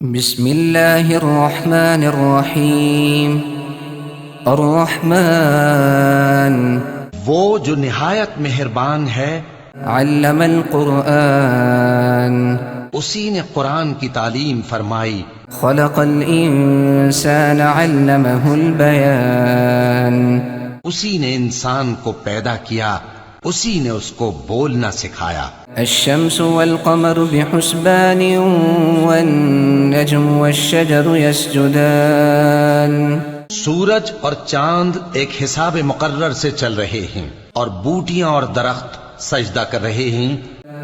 بسم اللہ الرحمن الرحیم الرحمن وہ جو نہایت مہربان ہے، علم القرآن اسی نے قرآن کی تعلیم فرمائی، خلق الانسان علمہ البیان اسی نے انسان کو پیدا کیا، اسی نے اس کو بولنا سکھایا۔ الشمس والقمر بحسبان والنجم والشجر يسجدان سورج اور چاند ایک حساب مقرر سے چل رہے ہیں، اور بوٹیاں اور درخت سجدہ کر رہے ہیں۔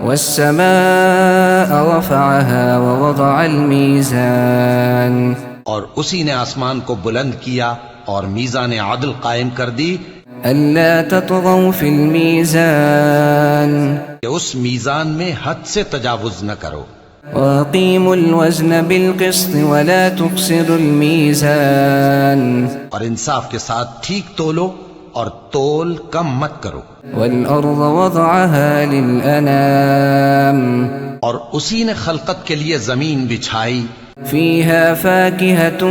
والسماء رفعها ووضع الميزان اور اسی نے آسمان کو بلند کیا اور میزان عدل قائم کر دی ألا تطغوا في الميزان کہ اس میزان میں حد سے تجاوز نہ کرو، وأقيموا الوزن بالقسط ولا تخسروا الميزان اور انصاف کے ساتھ ٹھیک تولو اور تول کم مت کرو۔ والأرض وضعها للأنام اور اسی نے خلقت کے لیے زمین بچھائی، فيها فاكهة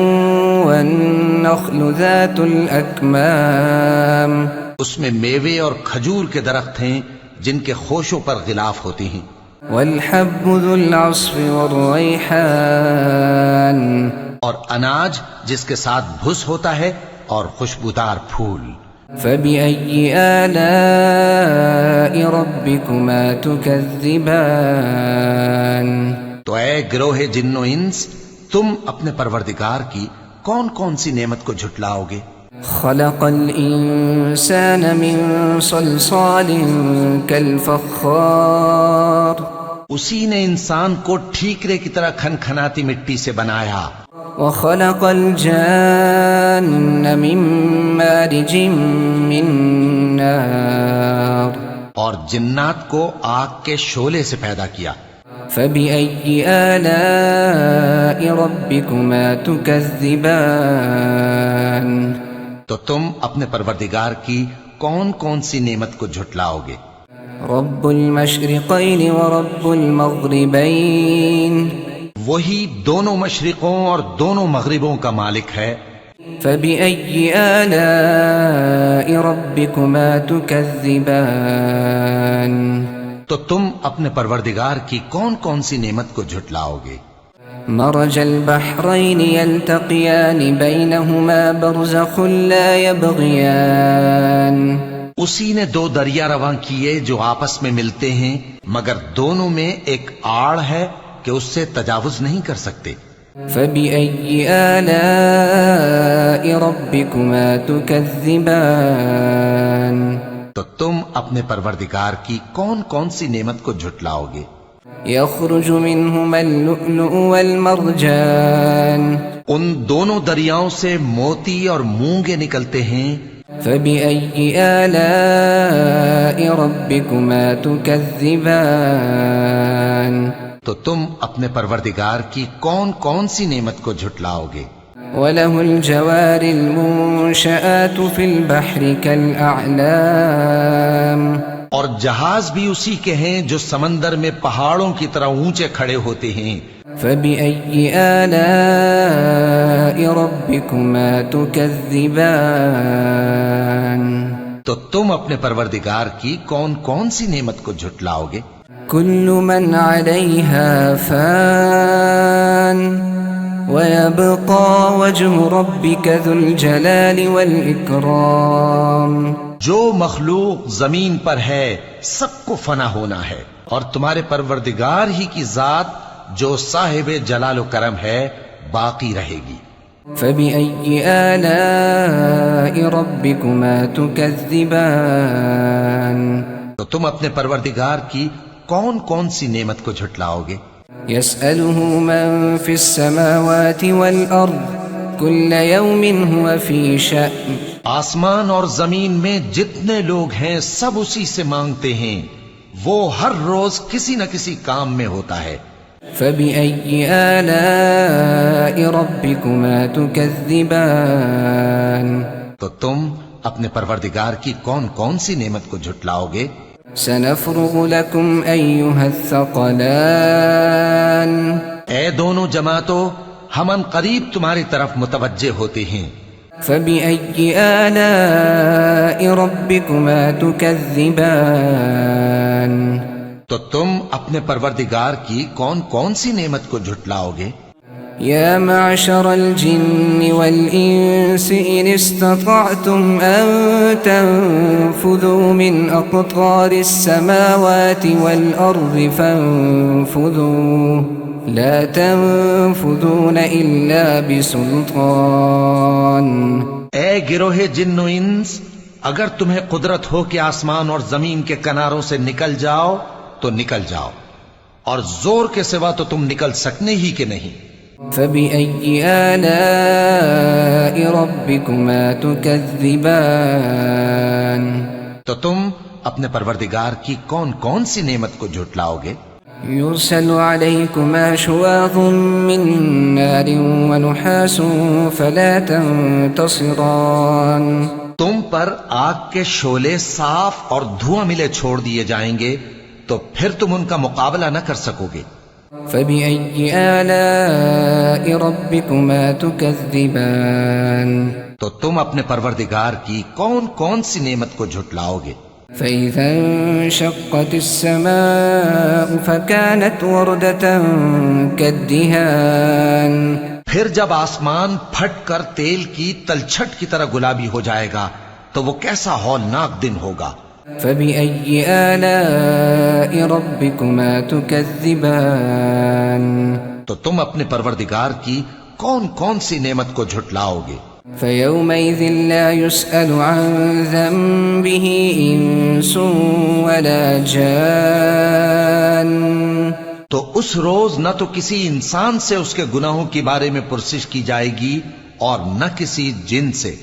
والنخل ذات الأكمام اس میں میوے اور کھجور کے درخت ہیں جن کے خوشوں پر غلاف ہوتے ہیں، والحب ذو العصف والريحان اور اناج جس کے ساتھ بھس ہوتا ہے اور خوشبودار پھول۔ فبأي آلاء ربكما تكذبان تو اے گروہ جن و انس، تم اپنے پروردگار کی کون کون سی نعمت کو جھٹلاؤ گے؟ خلق الإنسان من صلصال كالفخار اسی نے انسان کو ٹھیکرے کی طرح کھنکھناتی مٹی سے بنایا، وخلق الجان من مارج من نار اور جنات کو آگ کے شعلے سے پیدا کیا۔ فبأي آلاء ربكما تكذبان تو تم اپنے پروردگار کی کون کون سی نعمت کو جھٹلاؤ گے؟ رب المشرقين ورب المغربين وہی دونوں مشرقوں اور دونوں مغربوں کا مالک ہے۔ فبأي آلاء ربكما تكذبان تو تم اپنے پروردگار کی کون کون سی نعمت کو جھٹلاؤ گے؟ مرج البحرين يلتقيان بينهما برزخ لا يبغيان اسی نے دو دریا رواں کیے جو آپس میں ملتے ہیں، مگر دونوں میں ایک آڑ ہے کہ اس سے تجاوز نہیں کر سکتے۔ فبأي آلاء ربكما تكذبان تو تم اپنے پروردگار کی کون کون سی نعمت کو جھٹلاؤ گے؟ يخرج منهما اللؤلؤ والمرجان ان دونوں دریاؤں سے موتی اور مونگے نکلتے ہیں۔ فبأي آلاء ربكما تكذبان تو تم اپنے پروردگار کی کون کون سی نعمت کو جھٹلاؤ گے؟ وله الجوار المنشآت في البحر كالأعلام اور جہاز بھی اسی کے ہیں جو سمندر میں پہاڑوں کی طرح اونچے کھڑے ہوتے ہیں۔ فبأي آلاء ربكما تكذبان تو تم اپنے پروردگار کی کون کون سی نعمت کو جھٹلاؤ گے؟ كل من عليها فان ويبقى وجه ربك ذو الجلال والإكرام جو مخلوق زمین پر ہے سب کو فنا ہونا ہے، اور تمہارے پروردگار ہی کی ذات جو صاحب جلال و کرم ہے باقی رہے گی۔ فبأي آلاء ربكما تكذبان تو تم اپنے پروردگار کی کون کون سی نعمت کو جھٹلاؤ گے؟ يسأله من في السماوات والأرض كل يوم هو في شأن آسمان اور زمین میں جتنے لوگ ہیں سب اسی سے مانگتے ہیں، وہ ہر روز کسی نہ کسی کام میں ہوتا ہے۔ فبأي آلاء ربكما تكذبان تو تم اپنے پروردگار کی کون کون سی نعمت کو جھٹلاؤ گے؟ سنفرغ لكم أيها الثقلان اے دونوں جماعتوں، ہم ان قریب تمہاری طرف متوجہ ہوتے ہیں۔ فبأي آلاء ربكما تكذبان؟ تو تم اپنے پروردگار کی کون کون سی نعمت کو جھٹلاؤ گے؟ يا معشر الجن والإنس إن استطعتم أن تنفذوا من أقطار السماوات والأرض فانفذوا لا تنفذون إلا بسلطان۔ اے گروہ جن و انس، اگر تمہیں قدرت ہو کہ آسمان اور زمین کے کناروں سے نکل جاؤ تو نکل جاؤ، اور زور کے سوا تو تم نکل سکنے ہی کہ نہیں۔ فبأي آلاء ربكما تكذبان؟ تو تم اپنے پروردگار کی کون کون سی نعمت کو جھٹلاؤ گے؟ يرسل عليكما شواظ من نار ونحاس فلا تنتصران؟ تم پر آگ کے شعلے صاف اور دھواں ملے چھوڑ دیے جائیں گے تو پھر تم ان کا مقابلہ نہ کر سکو گے۔ فبأي آلاء ربكما تكذبان؟ تو تم اپنے پروردگار کی کون کون سی نعمت کو جھٹلاؤ گے؟ فإذا انشقت السماء فكانت وردة كالدهان؟ پھر جب آسمان پھٹ کر تیل کی تلچھٹ کی طرح گلابی ہو جائے گا تو وہ کیسا ہولناک دن ہوگا۔ فبأي آلاء ربكما تكذبان؟ تو تم اپنے پروردگار کی کون کون سی نعمت کو جھٹلاؤ گے؟ فيومئذ لا يسأل عن ذنبه إنس ولا جان؟ تو اس روز نہ تو کسی انسان سے اس کے گناہوں کے بارے میں پرسش کی جائے گی اور نہ کسی جن سے۔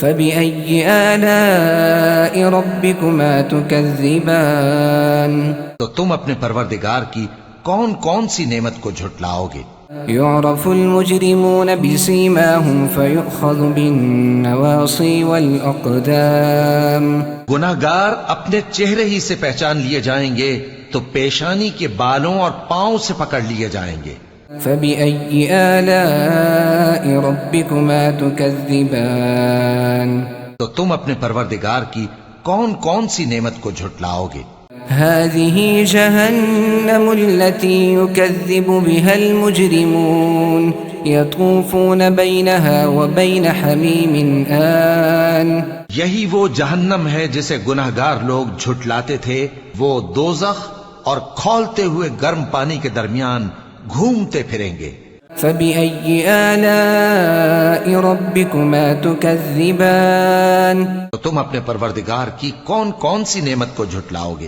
فبأي آلاء ربكما تكذبان؟ تو تم اپنے پروردگار کی کون کون سی نعمت کو جھٹلاؤ گے؟ يعرف المجرمون بسيماهم فيؤخذ بالنواصي والأقدام؟ گناہگار اپنے چہرے ہی سے پہچان لیے جائیں گے تو پیشانی کے بالوں اور پاؤں سے پکڑ لیے جائیں گے۔ فبأي آلاء ربكما تكذبان؟ تو تم اپنے پروردگار کی کون کون سی نعمت کو جھٹلاؤ گے؟ هذه جهنم التي يكذب بها المجرمون يطوفون بينها وبين حميم آن؟ یہی وہ جہنم ہے جسے گناہگار لوگ جھٹلاتے تھے، وہ دوزخ اور کھولتے ہوئے گرم پانی کے درمیان گھومتے پھریں گے۔ فبأي آلاء ربكما تكذبان؟ تو تم اپنے پروردگار کی کون کون سی نعمت کو جھٹلاؤ گے؟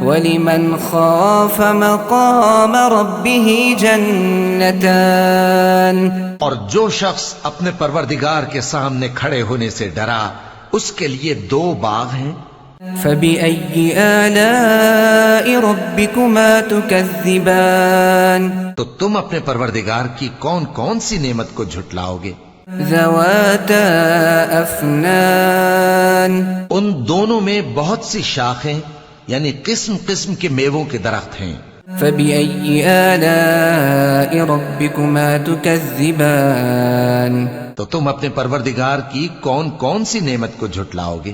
وَلِمَنْ خَافَ مَقَامَ رَبِّهِ جَنَّتَانِ؟ اور جو شخص اپنے پروردگار کے سامنے کھڑے ہونے سے ڈرا، اس کے لیے دو باغ ہیں۔ فبأي آلاء ربكما تكذبان؟ تو تم اپنے پروردگار کی کون کون سی نعمت کو جھٹلاؤ گے؟ ذواتا افنان؟ ان دونوں میں بہت سی شاخیں یعنی قسم قسم کے میووں کے درخت ہیں۔ فبأي آلاء ربكما تكذبان؟ تو تم اپنے پروردگار کی کون کون سی نعمت کو جھٹلاؤ گے؟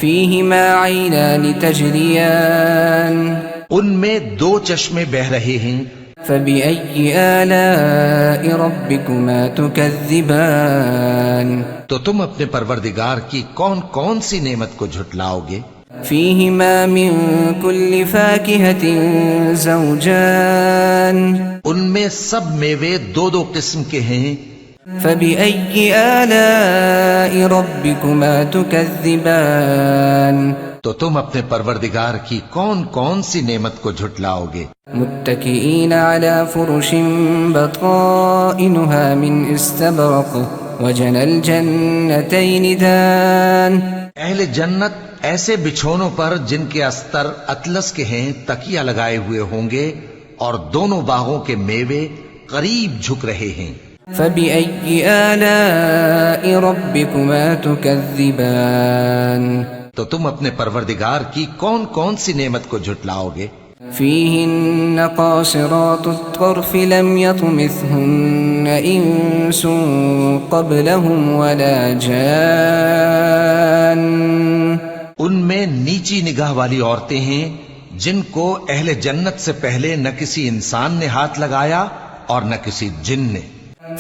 فيهما عينان تجريان؟ ان میں دو چشمے بہ رہے ہیں۔ فبأي آلاء ربكما تكذبان؟ تو تم اپنے پروردگار کی کون کون سی نعمت کو جھٹلاؤ گے؟ فيهما من كل فاكهة زوجان؟ ان میں سب میوے دو دو قسم کے ہیں۔ فبأي آلاء ربكما تكذبان؟ تو تم اپنے پروردگار کی کون کون سی نعمت کو جھٹلاؤ گے؟ متكئين على فرش بطائنها من استبرق وجنى الجنتين دان؟ اہل جنت ایسے بچھونوں پر جن کے استر اطلس کے ہیں تکیہ لگائے ہوئے ہوں گے اور دونوں باغوں کے میوے قریب جھک رہے ہیں۔ فبأي آلاء ربكما تكذبان؟ تو تم اپنے پروردگار کی کون کون سی نعمت کو جھٹلاؤ گے؟ فيهن قاصرات الطرف لم يطمثهن إنس قبلهم ولا جان. ان میں نیچی نگاہ والی عورتیں ہیں جن کو اہل جنت سے پہلے نہ کسی انسان نے ہاتھ لگایا اور نہ کسی جن نے.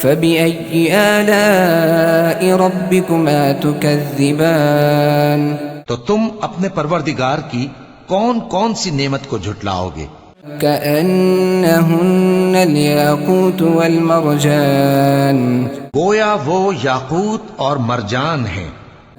فبأي آلاء ربكما تكذبان. تو تم اپنے پروردگار کی کون کون سی نعمت کو جھٹلاؤ گے؟ كأنهن الياقوت والمرجان. گویا وہ یاقوت اور مرجان ہیں.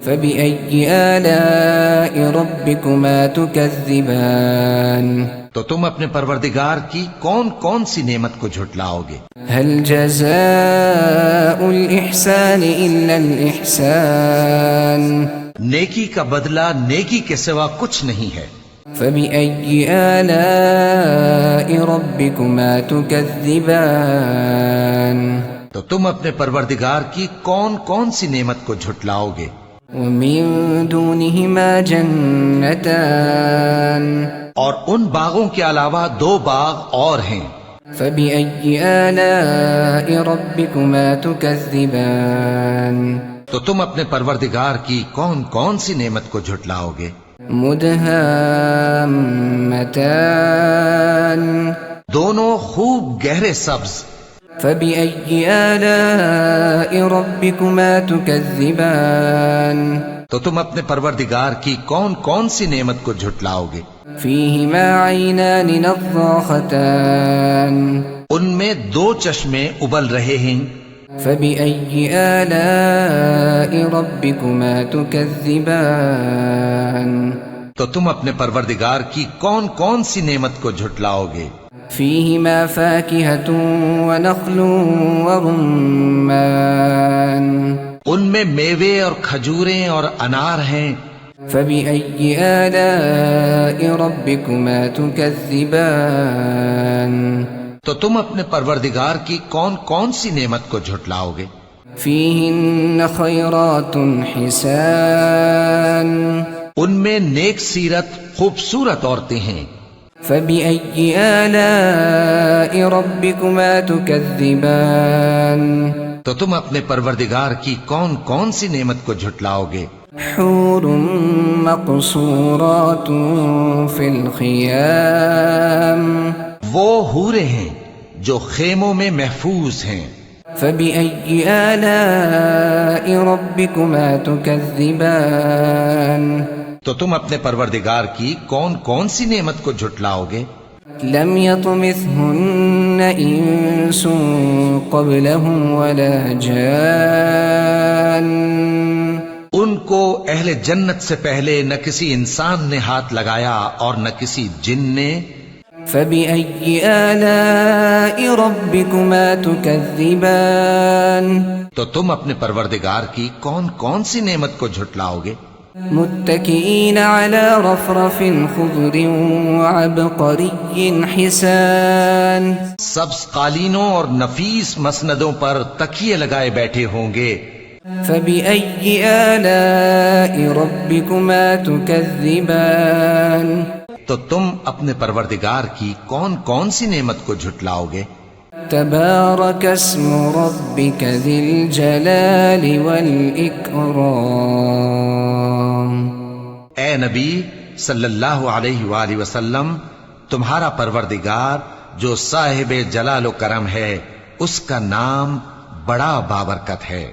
فبأي آلاء ربكما تكذبان. تو تم اپنے پروردگار کی کون کون سی نعمت کو جھٹلاؤ گے؟ هل جزاء الإحسان إلا الإحسان. نیکی کا بدلہ نیکی کے سوا کچھ نہیں ہے. فبأي آلاء ربكما تكذبان. تو تم اپنے پروردگار کی کون کون سی نعمت کو جھٹلاؤ گے؟ ومن دونهما جنتان. اور ان باغوں کے علاوہ 2 باغ اور ہیں. فبأي آلاء ربكما تكذبان. تو تم اپنے پروردگار کی کون کون سی نعمت کو جھٹلاؤ گے؟ مدهامتان. دونوں خوب گہرے سبز. فبأي آلاء ربكما تكذبان. تو تم اپنے پروردگار کی کون کون سی نعمت کو جھٹلاؤ گے؟ فيهما عينان نضاختان. ان میں 2 چشمے ابل رہے ہیں. فبأي آلاء ربكما تكذبان. تو تم اپنے پروردگار کی کون کون سی نعمت کو جھٹلاؤ گے؟ فيهما فاكهة ونخل ورمان. ان میں میوے اور کھجوریں اور انار ہیں. فبأي آلاء ربكما تكذبان. تو تم اپنے پروردگار کی کون کون سی نعمت کو جھٹلاؤ گے؟ فيهن خيرات حسان. ان میں نیک سیرت خوبصورت عورتیں ہیں. فبأي آلاء ربكما تكذبان. تو تم اپنے پروردگار کی کون کون سی نعمت کو جھٹلاؤ گے؟ حور مقصورات في الخيام. وہ حوریں ہیں جو خیموں میں محفوظ ہیں. فبأي آلاء ربكما تكذبان. تو تم اپنے پروردگار کی کون کون سی نعمت کو جھٹلاؤ گے؟ لم يطمثهن إنس قبلهم ولا جان. ان کو اہل جنت سے پہلے نہ کسی انسان نے ہاتھ لگایا اور نہ کسی جن نے. فبأي آلاء ربكما تكذبان. تو تم اپنے پروردگار کی کون کون سی نعمت کو جھٹلاؤ گے؟ متكئين على رفرف خضر وعبقري حسان. سبز قالینوں اور نفیس مسندوں پر تکیے لگائے بیٹھے ہوں گے. فبأي آلاء ربكما تكذبان. تو تم اپنے پروردگار کی کون کون سی نعمت کو جھٹلاؤ گے؟ تبارك اسم ربك ذي الجلال والإكرام. اے نبی صلی اللہ علیہ وآلہ وسلم، تمہارا پروردگار جو صاحب جلال و کرم ہے، اس کا نام بڑا بابرکت ہے.